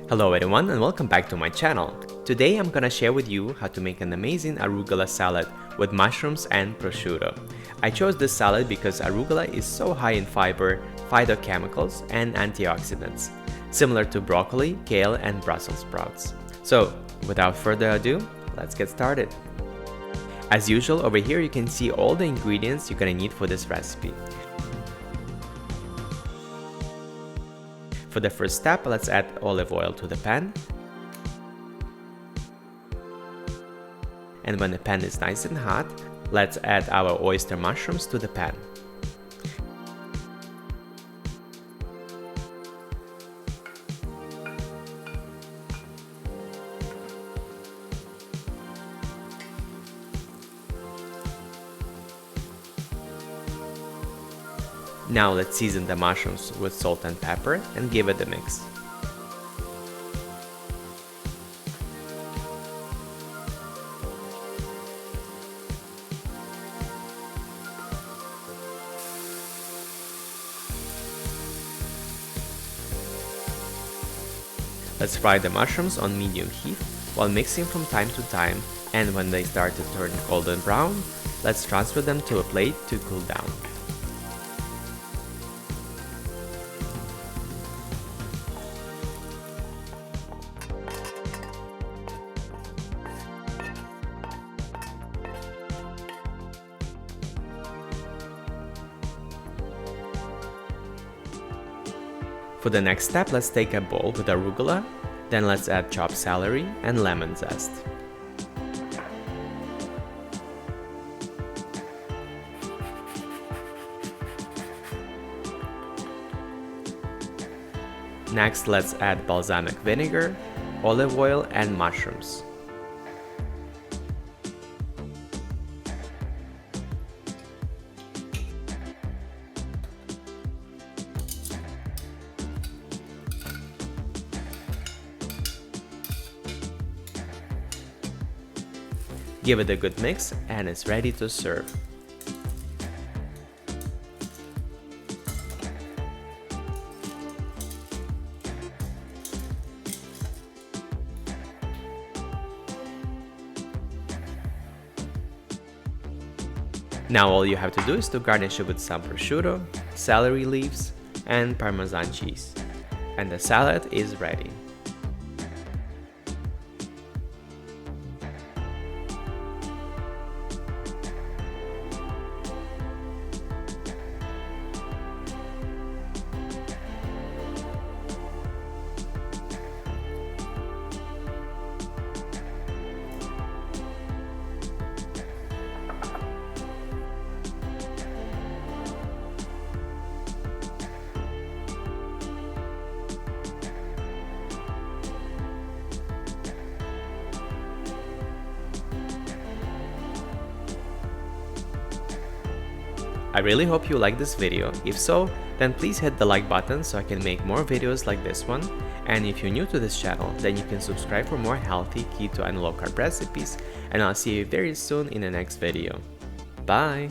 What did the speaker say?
Hello everyone and welcome back to my channel. Today I'm gonna share with you how to make an amazing arugula salad with mushrooms and prosciutto. I chose this salad because arugula is so high in fiber, phytochemicals, and antioxidants, similar to broccoli, kale, and Brussels sprouts. So without further ado, let's get started. As usual, over here you can see all the ingredients you're gonna need for this recipe. For the first step, let's add olive oil to the pan. And when the pan is nice and hot, let's add our oyster mushrooms to the pan. Now let's season the mushrooms with salt and pepper and give it a mix. Let's fry the mushrooms on medium heat while mixing from time to time, and when they start to turn golden brown, let's transfer them to a plate to cool down. For the next step, let's take a bowl with arugula, then let's add chopped celery and lemon zest. Next, let's add balsamic vinegar, olive oil, and mushrooms. Give it a good mix and it's ready to serve. Now all you have to do is to garnish it with some prosciutto, celery leaves, and Parmesan cheese. And the salad is ready. I really hope you like this video. If so, then please hit the like button so I can make more videos like this one. And if you're new to this channel, then you can subscribe for more healthy, keto, and low carb recipes. And I'll see you very soon in the next video. Bye!